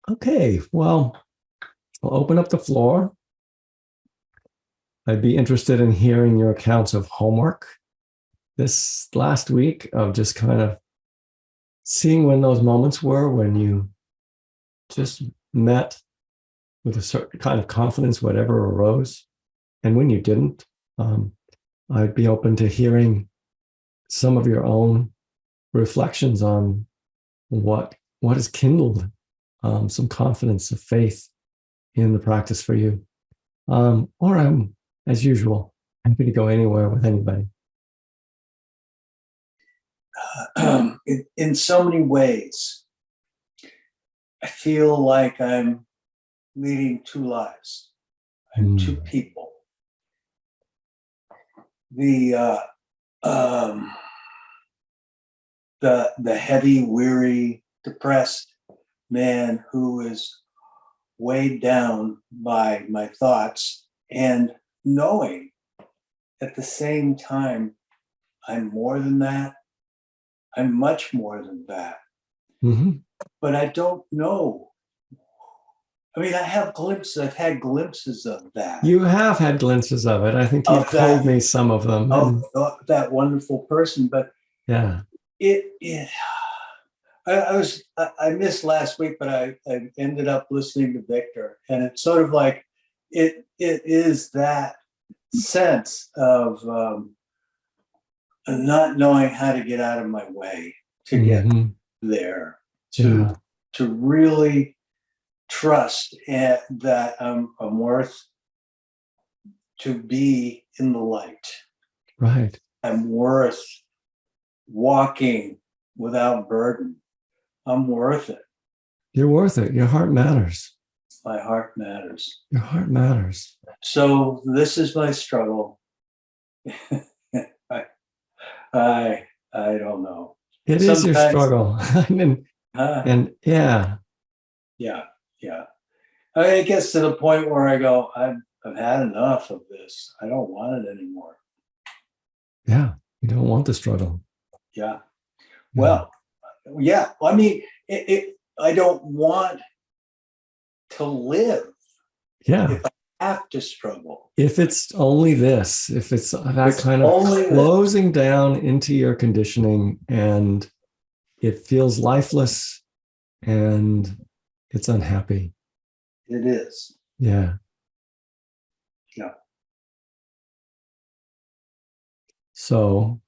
Okay, well, I'll open up the floor. I'd be interested in hearing your accounts of homework this last week, of just kind of seeing when those moments were when you just met with a certain kind of confidence, whatever arose, and when you didn't. I'd be open to hearing some of your own reflections on what has kindled some confidence of faith in the practice for you. Or I'm, as usual, happy to go anywhere with anybody. In so many ways, I feel like I'm leading two lives. I'm two people. The heavy, weary, depressed man who is weighed down by my thoughts, and knowing at the same time I'm more than that. I'm much more than that. Mm-hmm. But I don't know. I mean, I've had glimpses of that. You have had glimpses of it. I think you've told me some of them. Of that wonderful person. But yeah, I missed last week, but I ended up listening to Victor, and it's sort of like it is that sense of not knowing how to get out of my way to get there, to really trust that I'm worth to be in the light. Right. I'm worth walking without burden. I'm worth it. You're worth it. Your heart matters. My heart matters. Your heart matters. So this is my struggle. I don't know. It is your struggle. and yeah. I mean, it gets to the point where I go, I've had enough of this. I don't want it anymore. Yeah, you don't want the struggle. Yeah. Well, yeah. I mean, I don't want to live. Yeah. If I have to struggle. If it's only this, if it's that kind of closing down into your conditioning, and it feels lifeless and it's unhappy. It is. Yeah. Yeah. So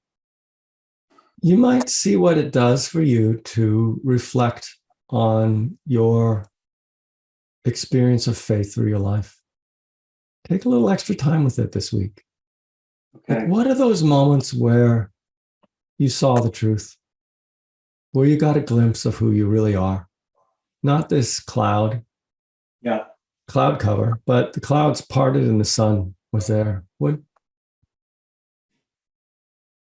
you might see what it does for you to reflect on your experience of faith through your life. Take a little extra time with it this week. Okay. Like, what are those moments where you saw the truth, where you got a glimpse of who you really are? Not this cloud, cloud cover, but the clouds parted and the sun was there.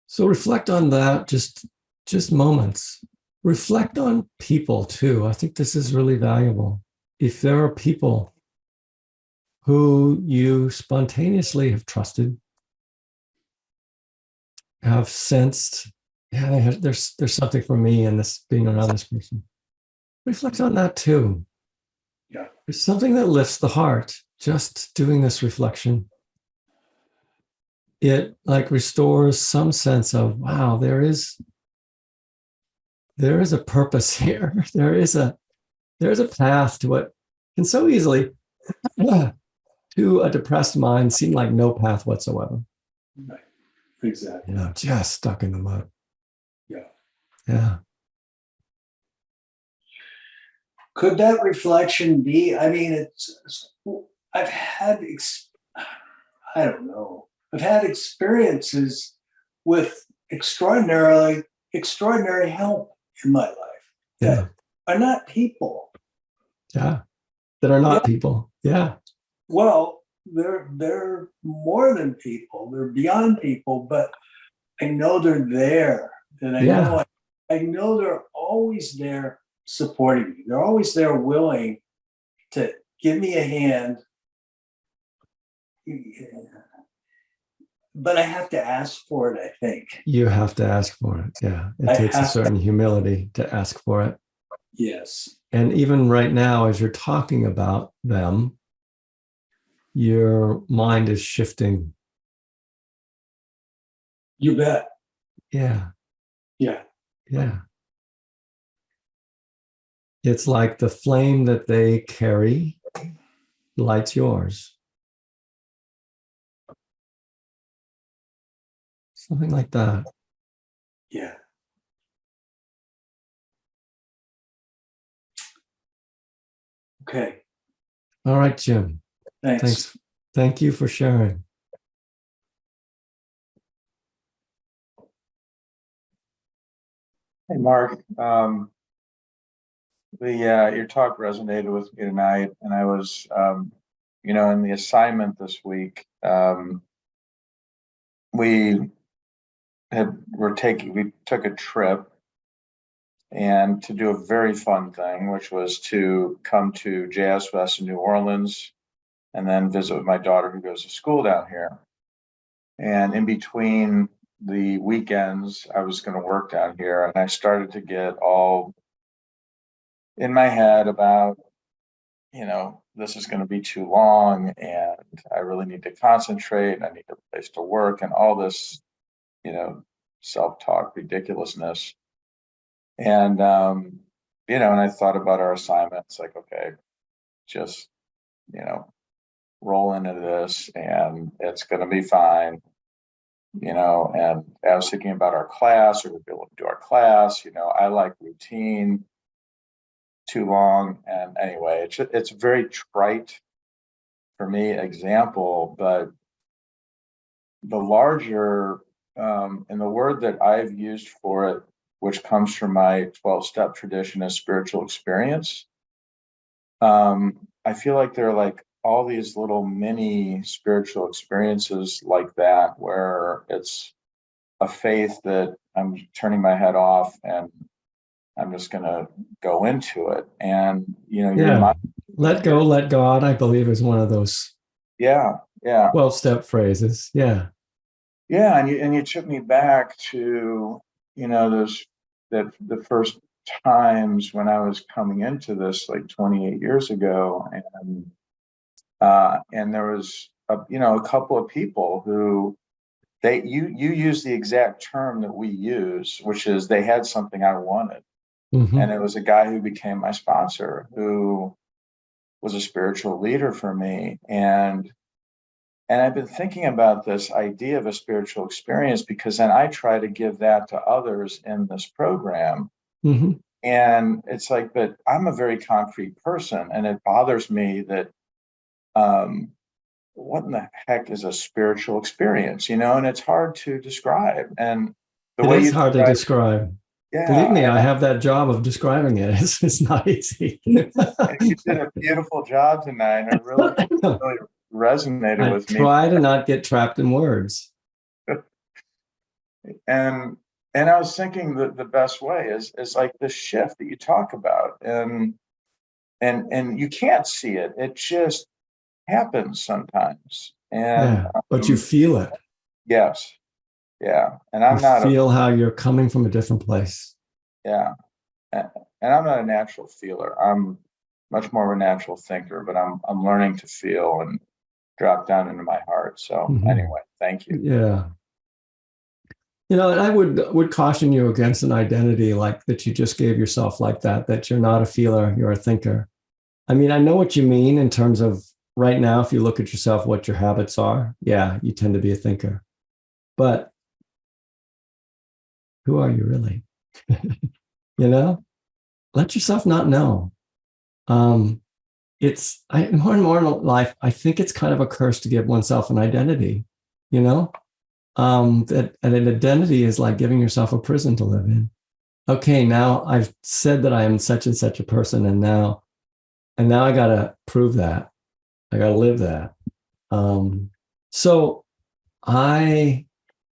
So reflect on that, just moments. Reflect on people too. I think this is really valuable. If there are people who you spontaneously have trusted, have sensed, there's something for me in this, being around this person. Reflect on that too. Yeah. There's something that lifts the heart, just doing this reflection. It like restores some sense of, wow, there is a purpose here. There is a path to what can so easily to a depressed mind seem like no path whatsoever. Right. Exactly. Just stuck in the mud. Yeah. Could that reflection be? I mean, I've had experiences with extraordinary help in my life that are not people. Yeah. That are not people. Yeah. Well, they're more than people. They're beyond people, but I know they're there. And I know they're always there supporting me. They're always there willing to give me a hand. But I have to ask for it, I think. You have to ask for it. Yeah. It takes a certain humility to ask for it. Yes. And even right now, as you're talking about them, your mind is shifting. You bet. Yeah. Yeah. Yeah. It's like the flame that they carry lights yours. Something like that. Yeah. Okay. All right, Jim. Thanks. Thanks. Thank you for sharing. Hey, Mark. Your talk resonated with me tonight, and I was, in the assignment this week, we took a trip and to do a very fun thing, which was to come to Jazz Fest in New Orleans and then visit with my daughter who goes to school down here. And in between the weekends, I was going to work down here, and I started to get all in my head about, this is going to be too long and I really need to concentrate and I need a place to work and all this, self-talk ridiculousness. And, and I thought about our assignments like, okay, just, roll into this and it's going to be fine. And I was thinking about our class, or we'll be able to do our class. I like routine too long. And anyway, it's a very trite for me example, but the larger, and the word that I've used for it, which comes from my 12-step tradition, is spiritual experience. I feel like there are like all these little mini spiritual experiences like that, where it's a faith that I'm turning my head off and I'm just going to go into it. And, Yeah. Let go, let God, I believe, is one of those yeah 12-step phrases. Yeah. Yeah, and you took me back to, those the first times when I was coming into this like 28 years ago, and there was a couple of people who you use the exact term that we use, which is they had something I wanted. Mm-hmm. And it was a guy who became my sponsor, who was a spiritual leader for me. And I've been thinking about this idea of a spiritual experience because then I try to give that to others in this program. Mm-hmm. And it's like, but I'm a very concrete person, and it bothers me that what in the heck is a spiritual experience, and it's hard to describe. And the It way is you hard to describe. Believe me, I have that job of describing it. It's not easy. You did a beautiful job tonight. It really resonated with me. Try to not get trapped in words. And I was thinking that the best way is like the shift that you talk about, and you can't see it. It just happens sometimes. And but you feel it. Yes. Yeah. And I'm feel how you're coming from a different place. Yeah. And I'm not a natural feeler. I'm much more of a natural thinker, but I'm learning to feel and drop down into my heart. So anyway, thank you. Yeah. And I would caution you against an identity like that you just gave yourself like that you're not a feeler, you're a thinker. I mean, I know what you mean in terms of right now, if you look at yourself, what your habits are. Yeah, you tend to be a thinker. But who are you really? Let yourself not know. More and more in life, I think it's kind of a curse to give oneself an identity, that an identity is like giving yourself a prison to live in. Okay, now I've said that I am such and such a person, and now I got to prove that. I got to live that. So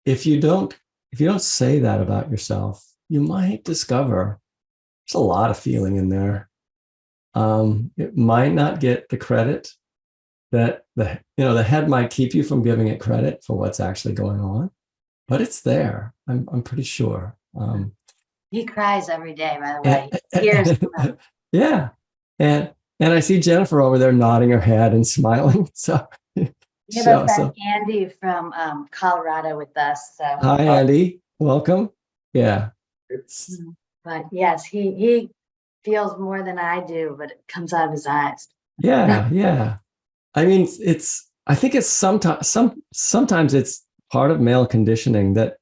if you don't say that about yourself, you might discover there's a lot of feeling in there. It might not get the credit that the head might keep you from giving it credit for what's actually going on, but it's there. I'm pretty sure. He cries every day, by the way. Tears. Yeah. And I see Jennifer over there nodding her head and smiling. So We have a friend so Andy from Colorado with us. So, hi Andy. Welcome. Yeah. It's but yes, he feels more than I do, but it comes out of his eyes. yeah, yeah. I mean, I think it's sometimes it's part of male conditioning that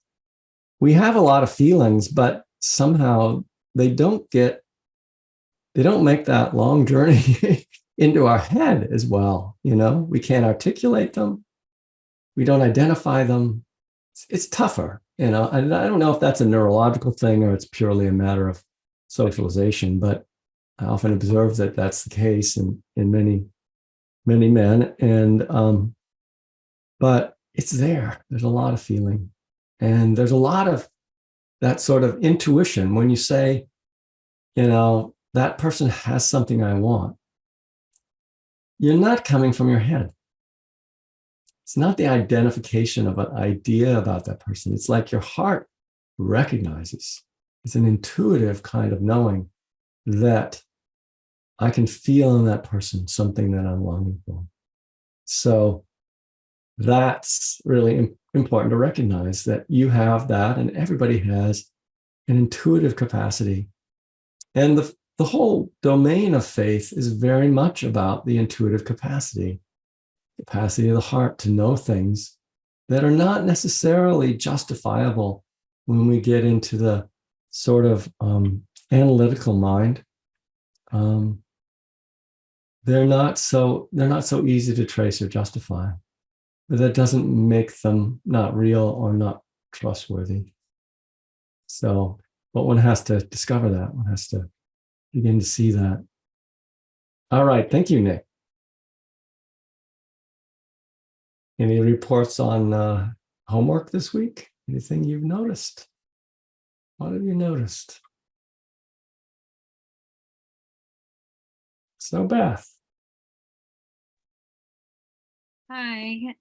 we have a lot of feelings, but somehow they don't make that long journey into our head as well. We can't articulate them. We don't identify them. It's tougher, and I don't know if that's a neurological thing or it's purely a matter of socialization, but I often observe that that's the case in many men. And but it's there. There's a lot of feeling, and there's a lot of that sort of intuition when you say, that person has something I want. You're not coming from your head. It's not the identification of an idea about that person. It's like your heart recognizes. It's an intuitive kind of knowing that I can feel in that person something that I'm longing for. So that's really important to recognize that you have that, and everybody has an intuitive capacity. And the whole domain of faith is very much about the intuitive capacity of the heart to know things that are not necessarily justifiable when we get into the sort of analytical mind. They're not so easy to trace or justify, but that doesn't make them not real or not trustworthy. So, but one has to discover that. One has to begin to see that. All right. Thank you, Nick. Any reports on homework this week? Anything you've noticed? What have you noticed? So, Beth. Hi.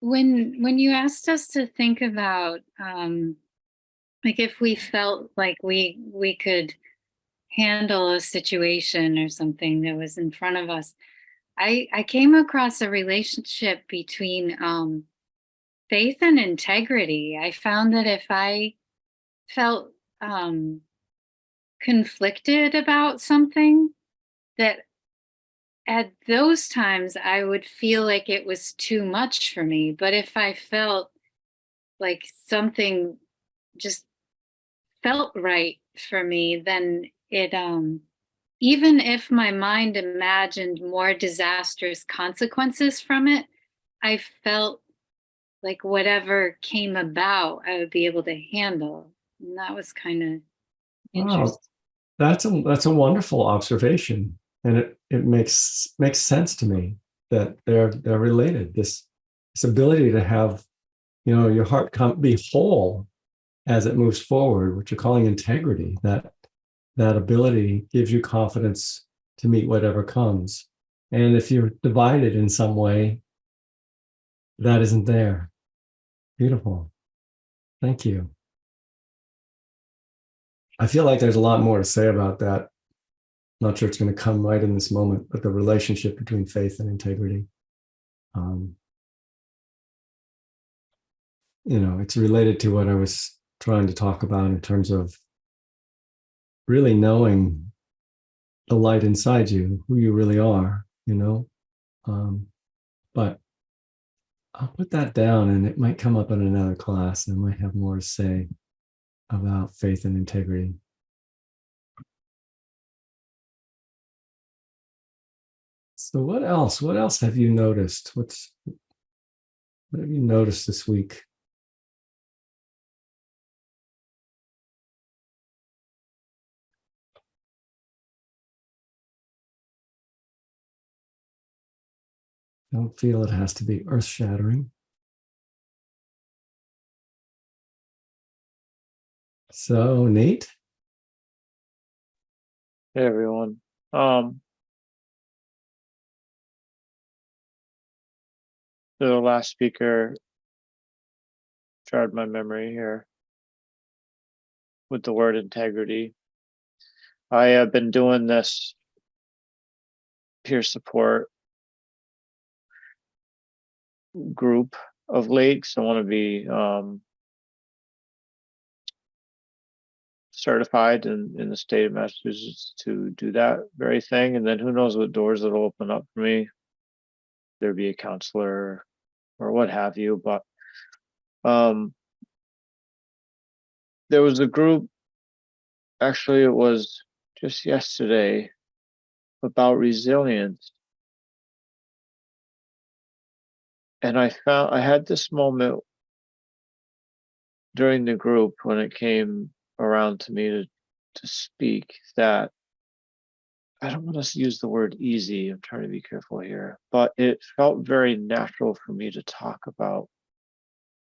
When you asked us to think about like if we felt like we could handle a situation or something that was in front of us, I came across a relationship between faith and integrity. I found that if I felt conflicted about something, that at those times I would feel like it was too much for me. But if I felt like something just felt right for me, then it even if my mind imagined more disastrous consequences from it, I felt like whatever came about, I would be able to handle. And that was kind of Wow, interesting. that's a wonderful observation, and it makes sense to me that they're related. This ability to have your heart be whole as it moves forward, which you're calling integrity. That ability gives you confidence to meet whatever comes. And if you're divided in some way, that isn't there. Beautiful. Thank you. I feel like there's a lot more to say about that. Not sure it's going to come right in this moment, but the relationship between faith and integrity. It's related to what I was trying to talk about in terms of really knowing the light inside you, who you really are, but I'll put that down, and it might come up in another class, and I might have more to say about faith and integrity. So what else? What else have you noticed? What have you noticed this week? Don't feel it has to be earth-shattering. So, Nate? Hey everyone. The last speaker jarred my memory here with the word integrity. I have been doing this peer support group of late, because I want to be certified in the state of Massachusetts to do that very thing. And then who knows what doors it'll open up for me. There be a counselor or what have you. But there was a group, actually it was just yesterday, about resilience. And I had this moment during the group when it came around to me to speak, that I don't want to use the word easy, I'm trying to be careful here, but it felt very natural for me to talk about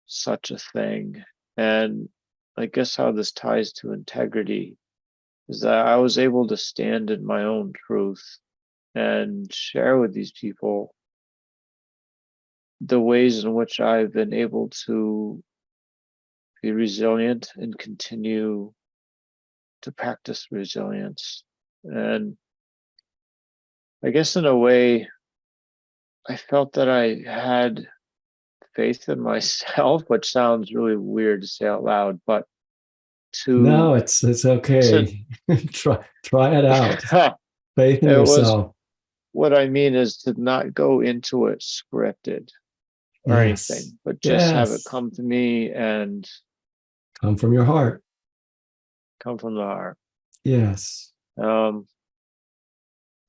such a thing. And I guess how this ties to integrity is that I was able to stand in my own truth and share with these people the ways in which I've been able to be resilient and continue to practice resilience. And I guess in a way, I felt that I had faith in myself, which sounds really weird to say out loud, but No, it's okay. Try it out. Faith in it was, yourself. what I mean is to not go into it scripted or Yes. anything, but just have it Yes. come to me and Come from your heart. come from the heart. Yes. I don't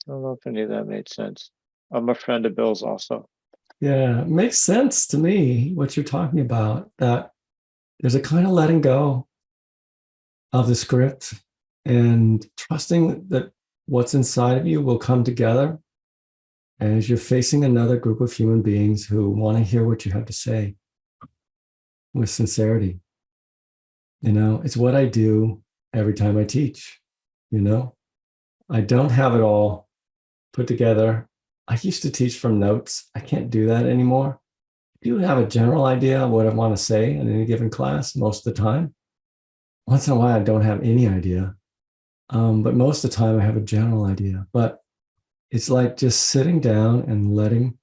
know if any of that made sense. I'm a friend of Bill's also. Yeah, it makes sense to me what you're talking about, that there's a kind of letting go of the script and trusting that what's inside of you will come together as you're facing another group of human beings who want to hear what you have to say with sincerity. You know, it's what I do every time I teach. You know, I don't have it all put together. I used to teach from notes. I can't do that anymore. I do have a general idea of what I want to say in any given class most of the time. Once in a while, I don't have any idea. But most of the time, I have a general idea. But it's like just sitting down and letting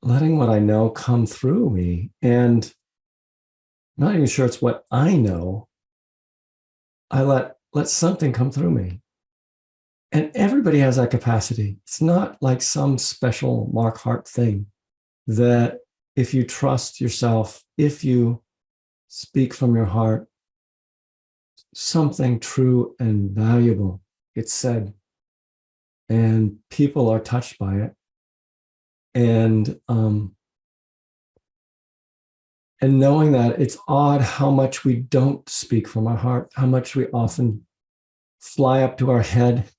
what I know come through me. And I'm not even sure it's what I know. I let something come through me. And everybody has that capacity. It's not like some special Mark Hart thing that if you trust yourself, if you speak from your heart, something true and valuable gets said, and people are touched by it. And knowing that, it's odd how much we don't speak from our heart, how much we often fly up to our head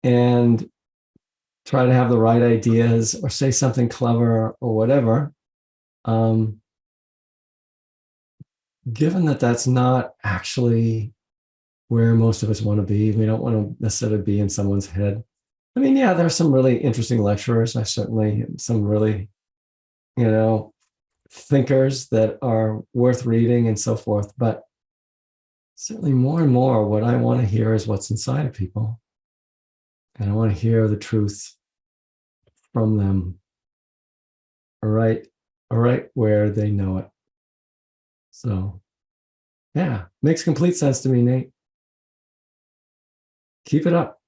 and try to have the right ideas or say something clever or whatever. Given that that's not actually where most of us want to be, we don't want to necessarily be in someone's head. I mean, yeah, there's some really interesting lecturers. I certainly, some really, thinkers that are worth reading and so forth. But certainly more and more, what I want to hear is what's inside of people. And I want to hear the truth from them right where they know it. So, yeah, makes complete sense to me, Nate. Keep it up.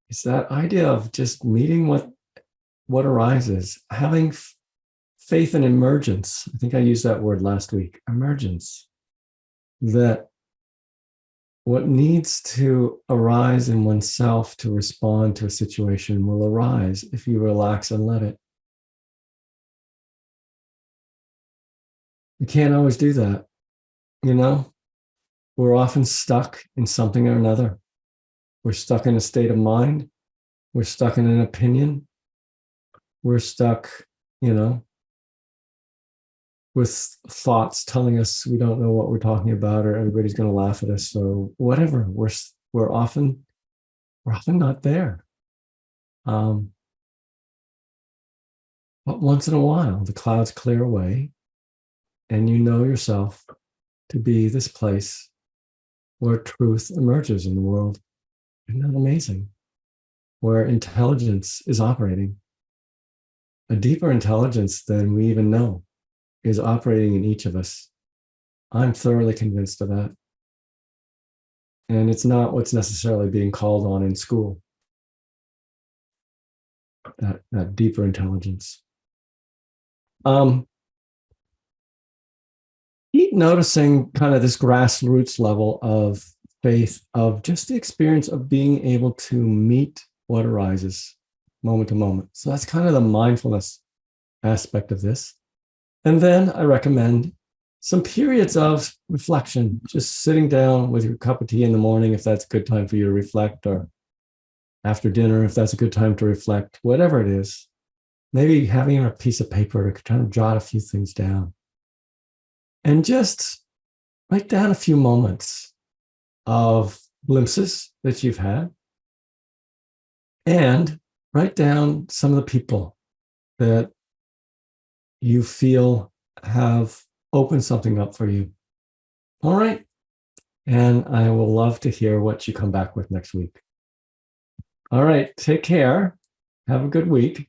It's that idea of just meeting what arises, having faith in emergence. I think I used that word last week, emergence. That what needs to arise in oneself to respond to a situation will arise if you relax and let it. You can't always do that, We're often stuck in something or another. We're stuck in a state of mind. We're stuck in an opinion. We're stuck, with thoughts telling us we don't know what we're talking about, or everybody's going to laugh at us, or whatever. We're often not there. But once in a while, the clouds clear away, and you know yourself to be this place where truth emerges in the world. Isn't that amazing? Where intelligence is operating. A deeper intelligence than we even know is operating in each of us. I'm thoroughly convinced of that. And it's not what's necessarily being called on in school. That deeper intelligence. Keep noticing kind of this grassroots level of faith, of just the experience of being able to meet what arises moment to moment. So that's kind of the mindfulness aspect of this. And then I recommend some periods of reflection, just sitting down with your cup of tea in the morning, if that's a good time for you to reflect, or after dinner, if that's a good time to reflect, whatever it is. Maybe having a piece of paper to try to jot a few things down. And just write down a few moments of glimpses that you've had. And write down some of the people that you feel have opened something up for you. All right. And I will love to hear what you come back with next week. All right. Take care. Have a good week.